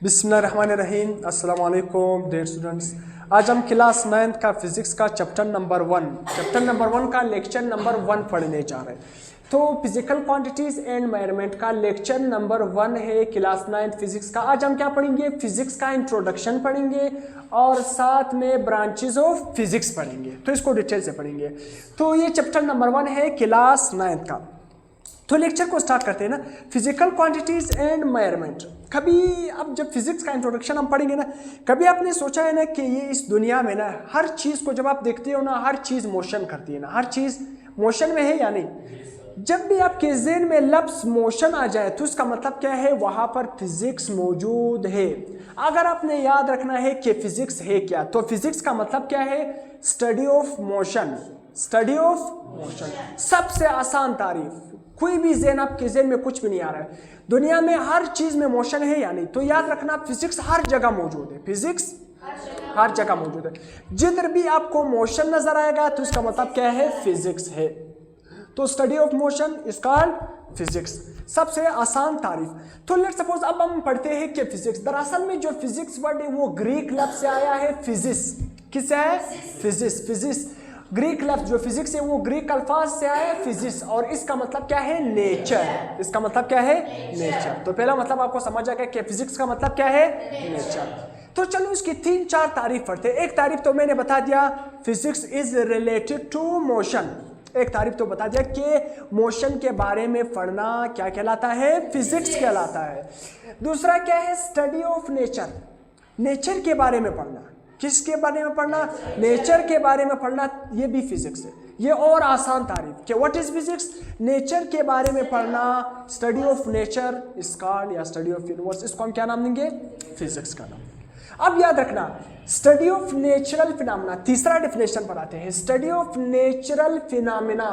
बिस्मिल्लाहिर्रहमानिर्रहीम। अस्सलाम वालेकुम डियर स्टूडेंट्स। आज हम क्लास 9th का फिज़िक्स का चैप्टर नंबर 1 का लेक्चर नंबर 1 पढ़ने जा रहे हैं। तो फिजिकल क्वांटिटीज़ एंड मेजरमेंट का लेक्चर नंबर 1 है क्लास 9th फिज़िक्स का। आज हम क्या पढ़ेंगे? फिज़िक्स का इंट्रोडक्शन पढ़ेंगे और साथ में ब्रांचेज ऑफ फिज़िक्स पढ़ेंगे। तो इसको डिटेल से पढ़ेंगे। तो ये चैप्टर नंबर 1 है क्लास 9th का। तो लेक्चर को स्टार्ट करते हैं ना। Physical quantities and measurement. कभी अब जब फिजिक्स का इंट्रोडक्शन हम पढ़ेंगे ना, कभी आपने सोचा है ना कि ये इस दुनिया में ना हर चीज़ को जब आप देखते हो ना, हर चीज़ मोशन करती है ना, हर चीज़ मोशन में है या नहीं? जब भी आपके ज़हन में लफ्ज़ मोशन आ जाए तो इसका मतलब क्या है? वहाँ पर फिजिक्स मौजूद है। अगर आपने याद रखना है कि फिजिक्स है क्या, तो फिजिक्स का मतलब क्या है? Study of motion. Study of motion सबसे आसान तारीफ। कोई भी ज़हन आपके ज़हन में कुछ भी नहीं आ रहा है, दुनिया में हर चीज़ में मोशन है या नहीं? तो याद रखना फिजिक्स हर जगह मौजूद है। फिजिक्स हर जगह मौजूद है। जिधर भी आपको मोशन नजर आएगा तो इसका मतलब क्या है? फिजिक्स है। तो study of motion is called physics. सबसे आसान तारीफ। तो लेट्स सपोज अब हम पढ़ते हैं कि फिजिक्स, दरअसल में जो फिजिक्स वर्ड है वो ग्रीक लफ्ज से आया है फिजिस। किससे है? फिजिस। फिजिस ग्रीक लफ्ज जो फिजिक्स है वो ग्रीक अल्फाज से आया है फिजिस, और इसका मतलब क्या है? नेचर। इसका मतलब क्या है? नेचर। तो पहला मतलब आपको समझ आ गया कि फिजिक्स का मतलब क्या है? नेचर। तो चलो इसकी 3-4 तारीफ पढ़ते हैं। एक तारीफ तो मैंने बता दिया, physics is related to motion. एक तारीफ तो बता दिया कि मोशन के बारे में पढ़ना क्या कहलाता है? फिजिक्स कहलाता है। दूसरा क्या है? Study of nature. नेचर के बारे में पढ़ना। किसके बारे में पढ़ना? नेचर के बारे में पढ़ना। ये भी फिजिक्स है। ये और आसान तारीफ कि व्हाट इज फिजिक्स? नेचर के बारे में पढ़ना। Study of nature is called, या स्टडी ऑफ यूनिवर्स, इसको हम क्या नाम देंगे? फिजिक्स का नाम। अब याद रखना, स्टडी ऑफ नेचुरल फिनोमेना, तीसरा डेफिनेशन पढ़ाते हैं। Study of natural phenomena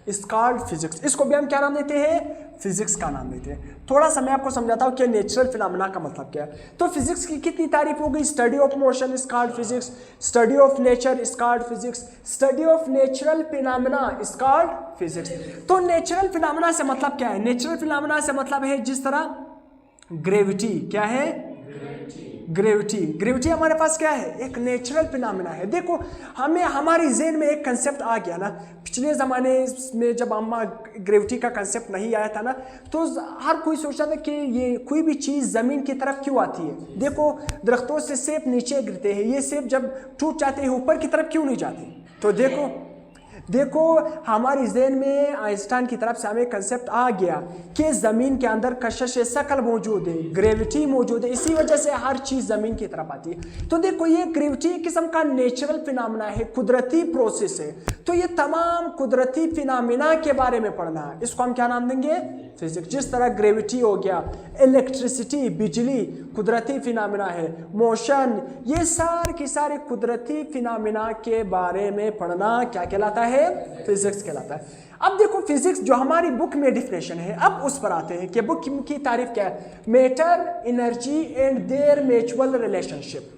is called physics. इसको भी हम क्या नाम देते हैं? फिजिक्स का नाम देते हैं। थोड़ा सा मैं आपको समझाता हूँ कि नेचुरल फिनोमेना का मतलब क्या है। तो फिजिक्स की कितनी तारीफ हो गई? Study of motion is called physics, study of nature is called physics, study of natural phenomena is called physics. तो नेचुरल फिनोमेना से मतलब क्या है? नेचुरल फिनोमेना से मतलब है जिस तरह ग्रेविटी, क्या है? ग्रेविटी। ग्रेविटी हमारे पास क्या है? एक नेचुरल फिनोमेना है। देखो हमें हमारी ज़हन में एक कंसेप्ट आ गया ना, पिछले ज़माने में जब हम ग्रेविटी का कंसेप्ट नहीं आया था ना, तो हर कोई सोचता था कि ये कोई भी चीज़ ज़मीन की तरफ क्यों आती है। देखो दरख्तों से सेब नीचे गिरते हैं, ये सेब जब टूट जाते हैं ऊपर की तरफ क्यों नहीं जाते? तो देखो हमारी ज़हन में आइंस्टाइन की तरफ से हमें कंसेप्ट आ गया कि ज़मीन के अंदर कशिश शकल मौजूद है, ग्रेविटी मौजूद है, इसी वजह से हर चीज़ ज़मीन की तरफ आती है। तो देखो ये ग्रेविटी एक किस्म का नेचुरल फिनोमेना है, कुदरती प्रोसेस है। तो ये तमाम कुदरती फिनोमेना के बारे में पढ़ना है, इसको हम क्या नाम देंगे? फिजिक्स। जिस तरह ग्रेविटी हो गया, इलेक्ट्रिसिटी, बिजली कुदरती फिनोमेना है, मोशन, ये सारे के सारे कुदरती फिनोमेना के बारे में पढ़ना क्या कहलाता है? फिजिक्स कहलाता है। अब देखो फिजिक्स जो हमारी बुक में डिफिनेशन है, अब उस पर आते हैं कि बुक की तारीफ क्या है। Matter, energy and their mutual relationship.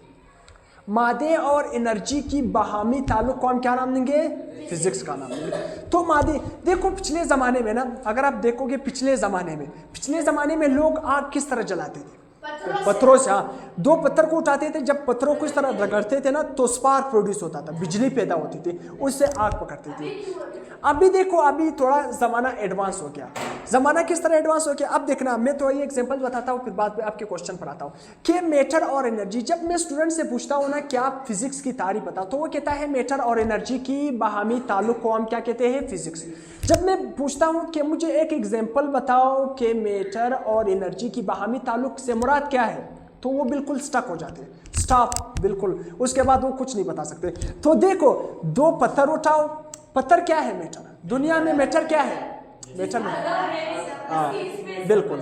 मादे और एनर्जी की बाहमी ताल्लुक को हम क्या नाम देंगे? फिजिक्स का नाम देंगे। तो मादे, देखो पिछले ज़माने में ना, अगर आप देखोगे पिछले ज़माने में लोग आग किस तरह जलाते थे? पत्थरों से। हाँ, 2 पत्थर को उठाते थे, जब पत्थरों को इस तरह रगड़ते थे ना तो स्पार्क प्रोड्यूस होता था, बिजली पैदा होती थी, उससे आग पकड़ती थी। अभी देखो अभी थोड़ा ज़माना एडवांस हो गया। ज़माना किस तरह एडवांस हो गया? अब देखना, मैं तो ये एग्जांपल बताता हूँ, फिर बाद में आपके क्वेश्चन पढ़ाता हूँ कि मैटर और एनर्जी। जब मैं स्टूडेंट से पूछता हूँ ना कि आप फिजिक्स की तारीफ बताओ, तो वो कहता है मैटर और एनर्जी की बाहमी ताल्लुक को हम क्या कहते हैं? फिजिक्स। जब मैं पूछता हूँ कि मुझे एक एग्जाम्पल बताओ कि मैटर और एनर्जी की बाहमी ताल्लुक से मुराद क्या है, तो वो बिल्कुल स्टक हो जाते हैं, स्टॉप बिल्कुल, उसके बाद वो कुछ नहीं बता सकते। तो देखो 2 पत्थर उठाओ, पत्थर क्या है? मैटर। दुनिया में मैटर क्या है? मैटर में बिल्कुल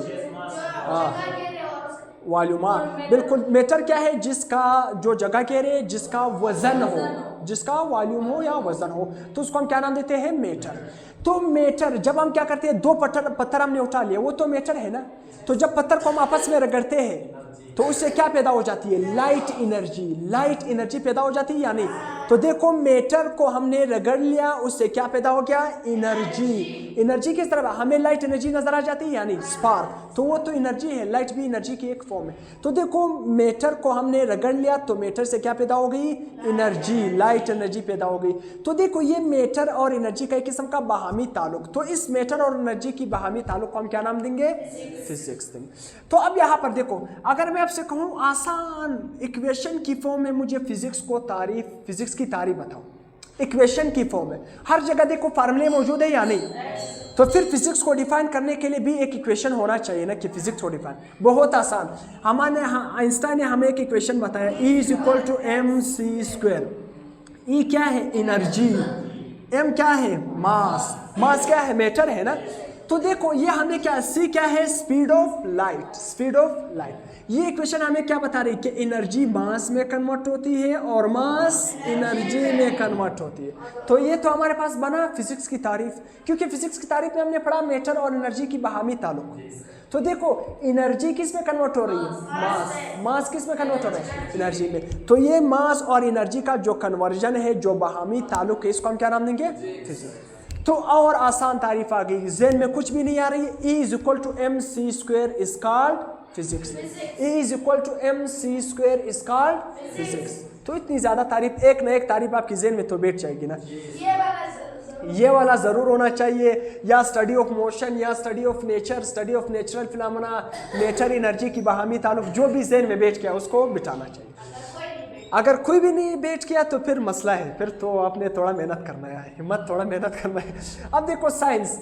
वॉल्यूम। बिल्कुल मैटर क्या है? जिसका जो जगह कह रहे, जिसका वजन हो, जिसका वॉल्यूम हो या वजन हो, तो उसको हम क्या नाम देते हैं? मैटर। तो मैटर जब हम क्या करते हैं, 2 पत्थर हमने उठा लिया, वो तो मैटर है ना। तो जब पत्थर को हम आपस में रगड़ते हैं तो उससे क्या पैदा हो जाती है? Light energy. लाइट एनर्जी पैदा हो जाती है या नहीं? तो देखो मैटर को हमने रगड़ लिया, उससे क्या पैदा हो गया, एनर्जी। एनर्जी किस तरह, हमें लाइट एनर्जी नजर आ जाती है यानी स्पार्क, तो वो तो एनर्जी है, लाइट भी एनर्जी की एक फॉर्म है। तो देखो मैटर को हमने रगड़ लिया तो मैटर से क्या पैदा हो गई, एनर्जी, लाइट एनर्जी पैदा हो गई। तो देखो ये मैटर और एनर्जी का एक किस्म का बाहमी ताल्लुक, तो इस मैटर और एनर्जी की बाहमी ताल्लुक को हम क्या नाम देंगे, फिजिक्स देंगे। तो अब यहाँ पर देखो, अगर मैं आपसे कहूँ आसान इक्वेशन की फॉर्म में मुझे फिजिक्स की तारीफ बताओ, इक्वेशन की फॉर्म है, हर जगह देखो फार्मूले मौजूद है या नहीं, तो फिर फिजिक्स को डिफाइन करने के लिए भी एक इक्वेशन होना चाहिए ना, कि फिजिक्स को डिफाइन बहुत आसान। हमारे आइंस्टाइन ने हमें एक इक्वेशन बताया, E is equal to mc²। E क्या है, एनर्जी, m क्या है, मास, मास क्या है, मैटर है ना। तो देखो ये हमें क्या, c क्या है, speed of light, speed of light. ये इक्वेशन हमें क्या बता रही है कि एनर्जी मास में कन्वर्ट होती है और मास एनर्जी में कन्वर्ट होती है। तो ये तो हमारे पास बना फिजिक्स की तारीफ, क्योंकि फिजिक्स की तारीफ में हमने पढ़ा मैटर और एनर्जी की बाहमी ताल्लुक। तो देखो एनर्जी किस में कन्वर्ट हो रही है, मास, मास किस में कन्वर्ट हो रहा है, एनर्जी में। तो ये मास और एनर्जी का जो कन्वर्जन है, जो बाहमी ताल्लुक है, इसको हम क्या नाम देंगे, फिजिक्स। तो और आसान तारीफ आ गई, ज़हन में कुछ भी नहीं आ रही है, E is equal to mc² is called physics, E is equal to mc² is called physics. तो इतनी ज्यादा तारीफ, एक न एक तारीफ आपकी ज़हन में तो बैठ जाएगी ना, ये वाला जरूर होना चाहिए, या स्टडी ऑफ मोशन, या study of nature, study of natural phenomena, nature energy की बाहमी ताल्लुक, जो भी ज़हन में बैठ गया उसको बिठाना चाहिए। अगर कोई भी नहीं बैठ गया तो फिर मसला है, फिर तो आपने थोड़ा मेहनत करना है, हिम्मत थोड़ा मेहनत करना है। अब देखो साइंस,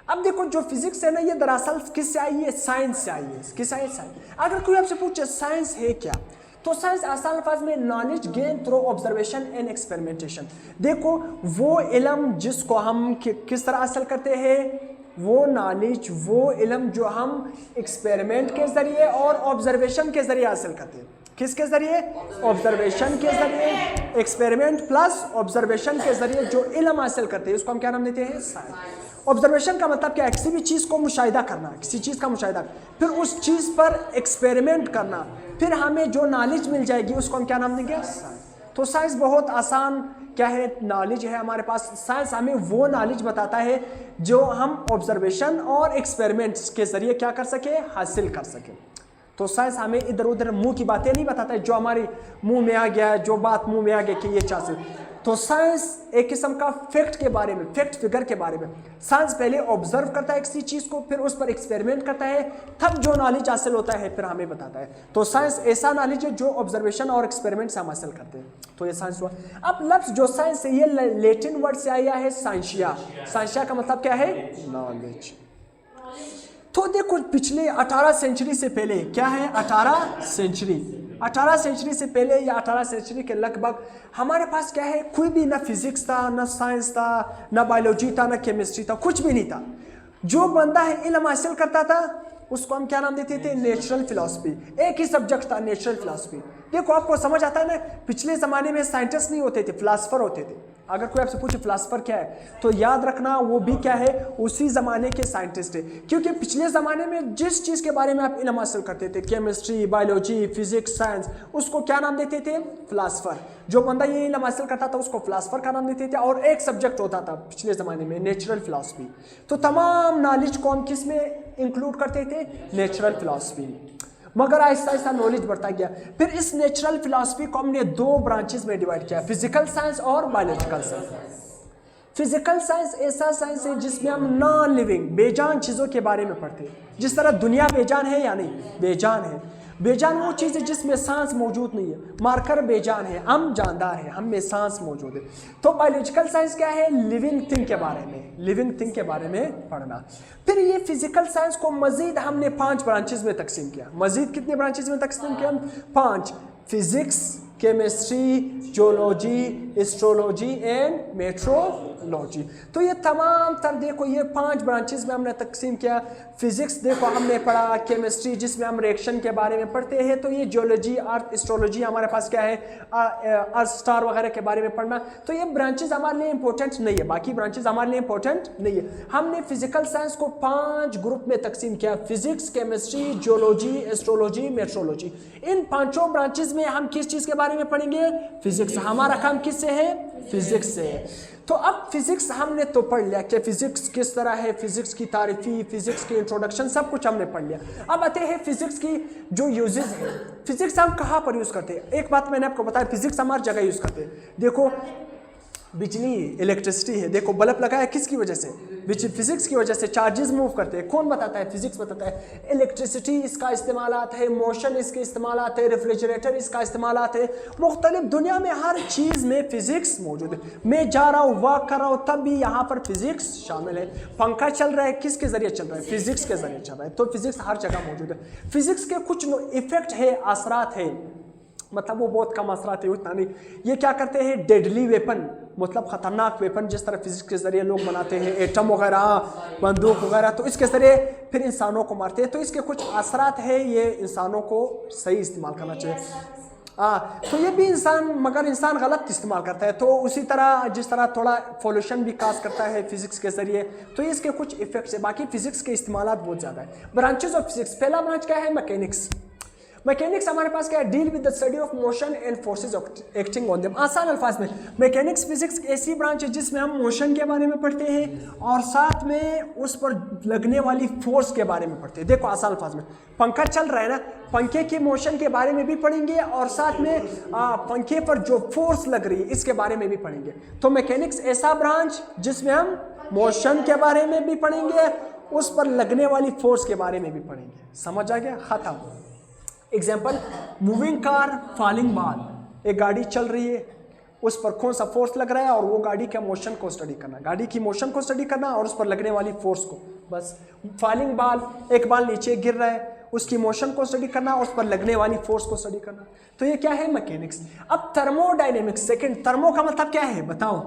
अब देखो जो फिजिक्स है ना, ये दरअसल किससे आई है, साइंस से आई है। किस आई, साइंस। अगर कोई आपसे पूछे साइंस है क्या, तो साइंस आसान अल्फाज में knowledge gain through observation and experimentation. देखो वो इल्म जिसको हम किस तरह हासिल करते हैं, वो नॉलेज, वो इल्म जो हम एक्सपेरिमेंट के जरिए और ऑब्जर्वेशन के जरिए हासिल करते हैं। किसके जरिए, ऑब्जर्वेशन के जरिए, एक्सपेरिमेंट प्लस ऑब्जर्वेशन के जरिए जो इल्म हासिल करते हैं, उसको हम क्या नाम देते हैं, साइंस। ऑब्जर्वेशन का मतलब क्या है, किसी भी चीज़ को मुशाहिदा करना, किसी चीज़ का मुशाहिदा, फिर उस चीज़ पर एक्सपेरिमेंट करना, फिर हमें जो नॉलेज मिल जाएगी उसको हम क्या नाम देंगे, साइंस। तो साइंस बहुत आसान क्या है, नॉलेज है हमारे पास। साइंस हमें वो नॉलेज बताता है जो हम ऑब्जर्वेशन और एक्सपेरिमेंट्स के जरिए क्या कर सके, हासिल कर सके। तो साइंस हमें इधर उधर मुंह की बातें नहीं बताता है, जो हमारी मुंह में आ गया, जो बात मुंह में आ गया कि ये चाहे। तो साइंस एक किस्म का फैक्ट के बारे में, फैक्ट फिगर के बारे में, साइंस पहले ऑब्जर्व करता है किसी चीज़ को, फिर उस पर एक्सपेरिमेंट करता है, तब जो नॉलेज हासिल होता है फिर हमें बताता है। तो साइंस ऐसा नॉलेज है जो ऑब्जर्वेशन और एक्सपेरिमेंट से हम हासिल करते हैं। तो ये साइंस हुआ। अब लफ्ज़ जो साइंस है ये लैटिन वर्ड से आया है, साइंशिया। साइंशिया का मतलब क्या है, नॉलेज। तो देखो पिछले 18 सेंचुरी से पहले क्या है, 18 सेंचुरी से पहले या 18 सेंचुरी के लगभग हमारे पास क्या है, कोई भी ना फिजिक्स था, ना साइंस था, ना बायोलॉजी था, ना केमिस्ट्री था, कुछ भी नहीं था। जो बंदा है इल्म हासिल करता था उसको हम क्या नाम देते थे, नेचुरल फिलॉसफी। एक ही सब्जेक्ट था, नेचुरल फिलॉसफी। देखो आपको समझ आता है ना, पिछले ज़माने में साइंटिस्ट नहीं होते थे, फिलासफर होते थे। अगर कोई आपसे पूछे फिलासफर क्या है, तो याद रखना वो भी क्या है, उसी ज़माने के साइंटिस्ट है। क्योंकि पिछले ज़माने में जिस चीज़ के बारे में आप इल्म हासिल करते थे, केमिस्ट्री, बायोलॉजी, फिजिक्स, साइंस, उसको क्या नाम देते थे, फिलासफर। जो बंदा ये इल्म हासिल करता था उसको फिलासफर का नाम देते थे। और एक सब्जेक्ट होता था पिछले ज़माने में, नेचुरल फिलॉसफी। तो तमाम नॉलेज को हम किस में इंक्लूड करते थे, नेचुरल फिलॉसफी। मगर आहिस्ता आहिस्ता नॉलेज बढ़ता गया। फिर इस नेचुरल फिलॉसफी को हमने दो ब्रांचेस में डिवाइड किया, फिजिकल साइंस और बायोलॉजिकल साइंस। फिजिकल साइंस ऐसा साइंस है जिसमें हम नॉन लिविंग, बेजान चीज़ों के बारे में पढ़ते हैं। जिस तरह दुनिया बेजान है या नहीं, बेजान है। बेजान वो चीज़ है जिसमें सांस मौजूद नहीं है। मार्कर बेजान है, हम जानदार हैं, हम में सांस मौजूद है। तो बायोलॉजिकल साइंस क्या है, लिविंग थिंग के बारे में, लिविंग थिंग के बारे में पढ़ना। फिर ये फिजिकल साइंस को मजीद हमने 5 ब्रांचेस में तकसीम किया। मजीद कितने ब्रांचेस में तकसीम किया, 5। Physics, chemistry, geology, astrology and metrology. Technology. तो ये तमाम तर देखो ये 5 ब्रांचेस में हमने तकसीम किया। फिजिक्स देखो हमने पढ़ा, केमिस्ट्री जिसमें हम रिएक्शन के बारे में पढ़ते हैं, तो ये जियोलॉजी, अर्थ, एस्ट्रोलॉजी हमारे पास क्या है, अर्थ स्टार वगैरह के बारे में पढ़ना। तो ये ब्रांचेस हमारे लिए इंपॉर्टेंट नहीं है, बाकी ब्रांचेस हमारे लिए इंपॉर्टेंट नहीं है। हमने फिजिकल साइंस को 5 ग्रुप में तकसीम किया, physics, chemistry, geology, astrology, metrology. इन 5 ब्रांचेस में हम किस चीज़ के बारे में पढ़ेंगे, फिजिक्स। हमारा काम किससे है, फिजिक्स से है। तो अब फिजिक्स हमने तो पढ़ लिया कि फिजिक्स किस तरह है, फिजिक्स की तारीफी, फिजिक्स की इंट्रोडक्शन, सब कुछ हमने पढ़ लिया। अब आते हैं फिजिक्स की जो यूजेस है। फिजिक्स हम कहाँ पर यूज़ करते हैं, एक बात मैंने आपको बताया, फिजिक्स हम हर जगह यूज़ करते हैं। देखो बिजली, इलेक्ट्रिसिटी है, देखो बल्ब लगाया किसकी वजह से, फिजिक्स की वजह से। चार्जेस मूव करते हैं, कौन बताता है, फिजिक्स बताता है। इलेक्ट्रिसिटी इसका इस्तेमाल है, मोशन इसके इस्तेमाल है, रेफ्रिजरेटर इसका इस्तेमाल है। मुख्तलिफ दुनिया में हर चीज़ में फिजिक्स मौजूद है। मैं जा रहा हूँ, वॉक कर रहा हूँ, तब भी यहाँ पर फिजिक्स शामिल है। पंखा चल रहा है, किसके ज़रिए चल रहा है, फिजिक्स के ज़रिए चल रहा है। तो फिजिक्स हर जगह मौजूद है। फिजिक्स के कुछ इफेक्ट है, असरात है, मतलब वो बहुत कम असरात है, उतना नहीं। ये क्या करते हैं, डेडली वेपन, मतलब ख़तरनाक वेपन, जिस तरह फिजिक्स के ज़रिए लोग बनाते हैं, एटम वगैरह, बंदूक वगैरह, तो इसके ज़रिए फिर इंसानों को मारते हैं। तो इसके कुछ असरात है, ये इंसानों को सही इस्तेमाल करना चाहिए। तो ये भी इंसान, मगर इंसान गलत इस्तेमाल करता है। तो उसी तरह जिस तरह थोड़ा पॉल्यूशन भी काज करता है फिजिक्स के ज़रिए, तो इसके कुछ इफेक्ट्स है। बाकी फिजिक्स के इस्तेमाल बहुत ज़्यादा है। ब्रांचेज ऑफ फिजिक्स, पहला ब्रांच क्या है, मैकेनिक्स। मैकेनिक्स हमारे पास क्या है, deal with the study of motion and forces acting on them. आसान अल्फाज में मैकेनिक्स फिजिक्स ऐसी ब्रांच है जिसमें हम मोशन के बारे में पढ़ते हैं और साथ में उस पर लगने वाली फोर्स के बारे में पढ़ते हैं। देखो आसान अल्फाज में, पंखा चल रहा है ना, पंखे के मोशन के बारे में भी पढ़ेंगे और साथ में पंखे पर जो फोर्स लग रही है इसके बारे में भी पढ़ेंगे। तो मैकेनिक्स ऐसा ब्रांच जिसमें हम मोशन के बारे में भी पढ़ेंगे, उस पर लगने वाली फोर्स के बारे में भी पढ़ेंगे। समझ आ गया, खत्म। Example, moving car, falling ball. एक गाड़ी चल रही है, उस पर कौन सा फोर्स लग रहा है और वो गाड़ी के मोशन को स्टडी करना, गाड़ी की मोशन को स्टडी करना और उस पर लगने वाली फोर्स को, बस। फॉलिंग बॉल, एक बॉल नीचे गिर रहा है, उसकी मोशन को स्टडी करना, उस पर लगने वाली फोर्स को स्टडी करना। तो ये क्या है, मैकेनिक्स। अब थर्मोडायनेमिक्स, सेकंड। थर्मो का मतलब क्या है, बताओ,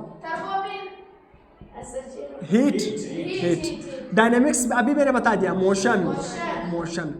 हीट। हीट। डायनेमिक्स अभी मैंने बता दिया, मोशन। मोशन।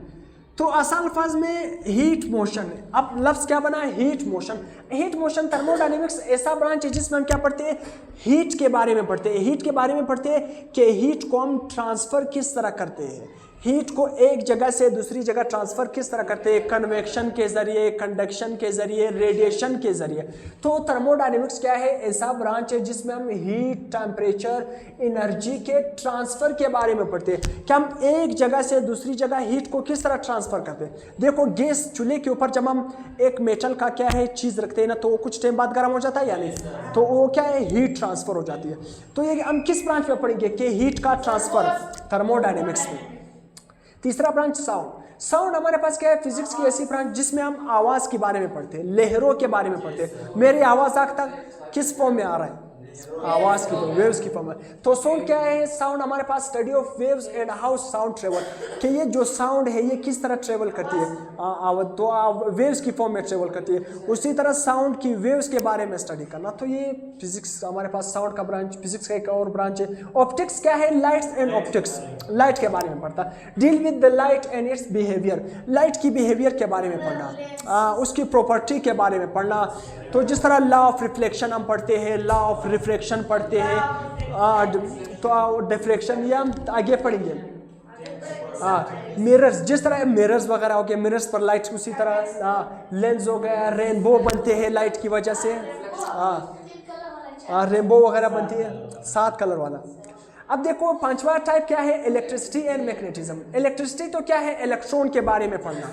तो आसान अल्फाज में हीट मोशन। अब लफ्ज़ क्या बना है, heat motion. Heat motion, thermodynamics ऐसा ब्रांच है जिसमें हम क्या पढ़ते हैं, हीट के बारे में पढ़ते हैं। हीट के बारे में पढ़ते हैं कि हीट को हम ट्रांसफ़र किस तरह करते हैं, हीट को एक जगह से दूसरी जगह ट्रांसफ़र किस तरह करते हैं, कन्वेक्शन के ज़रिए, कंडक्शन के ज़रिए, रेडिएशन के ज़रिए। तो थर्मोडायनेमिक्स क्या है, ऐसा ब्रांच है जिसमें हम हीट, टेम्परेचर, एनर्जी के ट्रांसफ़र के बारे में पढ़ते हैं कि हम एक जगह से दूसरी जगह हीट को किस तरह ट्रांसफ़र करते हैं। देखो गैस चूल्हे के ऊपर जब हम एक मेटल का क्या है चीज़ रखते हैं ना, तो वो कुछ टाइम बाद गर्म हो जाता है या नहीं, तो वो क्या है, हीट ट्रांसफ़र हो जाती है। तो ये हम किस ब्रांच में पढ़ेंगे कि हीट का ट्रांसफ़र, थर्मोडायनेमिक्स में। तीसरा ब्रांच साउंड। साउंड हमारे पास क्या है, फिजिक्स की ऐसी ब्रांच जिसमें हम आवाज़ के बारे में पढ़ते हैं, लहरों के बारे में पढ़ते हैं। मेरी आवाज़ आग तक किस फॉर्म में आ रहा है, आवाज़ की, वेव्स की फॉर्म में। तो साउंड क्या है, साउंड हमारे पास study of waves and how sound travel, कि ये जो साउंड है ये किस तरह ट्रेवल करती है, तो वेव्स की फॉर्म में ट्रेवल करती है। उसी तरह साउंड की वेव्स के बारे में स्टडी करना। तो ये फिजिक्स हमारे पास साउंड का ब्रांच, फिजिक्स का एक और ब्रांच है। ऑप्टिक्स क्या है, लाइट्स एंड ऑप्टिक्स, लाइट के बारे में पढ़ता, deal with the light and it's behaviour, light की बिहेवियर के बारे में पढ़ना, उसकी प्रॉपर्टी के बारे में पढ़ना। तो जिस तरह लॉ ऑफ रिफ्लेक्शन हम पढ़ते हैं, लॉ ऑफ रिफ्रैक्शन पढ़ते हैं, तो डिफ्रैक्शन या आगे पढ़ेंगे। मिरर्स, जिस तरह मिरर्स वगैरह हो गए, मिरर्स पर लाइट, उसी तरह लेंस हो गया, रेनबो बनते हैं लाइट की वजह से, रेनबो वगैरह बनती है 7 कलर वाला। अब देखो पांचवा टाइप क्या है, इलेक्ट्रिसिटी एंड मैग्नेटिज्म। इलेक्ट्रिसिटी तो क्या है, इलेक्ट्रॉन के बारे में पढ़ना।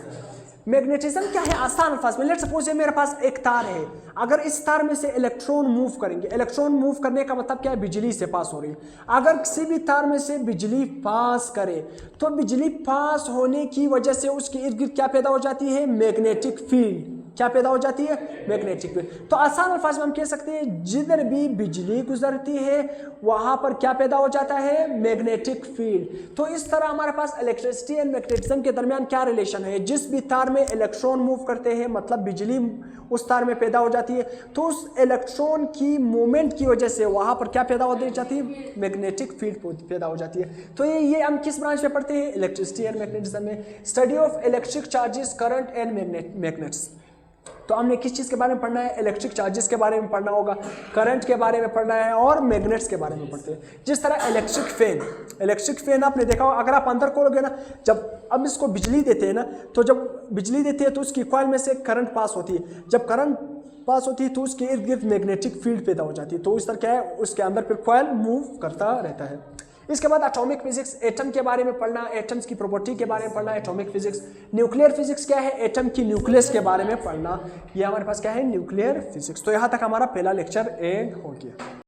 मैग्नेटिज्म क्या है, आसान अल्फाज में, लेट्स सपोज मेरे पास एक तार है, अगर इस तार में से इलेक्ट्रॉन मूव करेंगे, इलेक्ट्रॉन मूव करने का मतलब क्या है, बिजली से पास हो रही है। अगर किसी भी तार में से बिजली पास करे तो बिजली पास होने की वजह से उसके इर्द गिर्द क्या पैदा हो जाती है, मैग्नेटिक फील्ड। क्या पैदा हो जाती है? Magnetic field. तो आसान अल्फाज में हम कह सकते हैं जिधर भी बिजली गुजरती है वहां पर क्या पैदा हो जाता है? Magnetic field. तो इस तरह हमारे पास इलेक्ट्रिसिटी एंड मैग्नेटिज्म के दरमियान क्या रिलेशन है? जिस भी तार में इलेक्ट्रॉन मूव करते हैं मतलब बिजली उस तार में पैदा हो जाती है, तो उस इलेक्ट्रॉन की मूवमेंट की वजह से वहां पर क्या पैदा हो जाती है? मैग्नेटिक फील्ड पैदा हो जाती है। तो ये हम किस ब्रांच में पढ़ते हैं? इलेक्ट्रिसिटी एंड मैग्नेटिज्म में, study of electric charges, current and magnets. तो हमने किस चीज़ के बारे में पढ़ना है? इलेक्ट्रिक चार्जेस के बारे में पढ़ना होगा, करंट के बारे में पढ़ना है और मैग्नेट्स के बारे में पढ़ते हैं। जिस तरह इलेक्ट्रिक फैन आपने देखा होगा, अगर आप अंदर खोलोगे ना, जब अब इसको बिजली देते हैं ना, तो जब बिजली देते हैं तो उसकी कॉइल में से करंट पास होती है। जब करंट पास होती है तो उसके इर्द गिर्द मैग्नेटिक फील्ड पैदा हो जाती है। तो इस तरह क्या है, उसके अंदर फिर कॉइल मूव करता रहता है। इसके बाद एटॉमिक फिजिक्स, एटम के बारे में पढ़ना, एटम्स की प्रॉपर्टी के बारे में पढ़ना, एटॉमिक फिजिक्स। न्यूक्लियर फिजिक्स क्या है? एटम की न्यूक्लियस के बारे में पढ़ना। ये हमारे पास क्या है? Nuclear physics. तो यहाँ तक हमारा पहला लेक्चर एंड हो गया।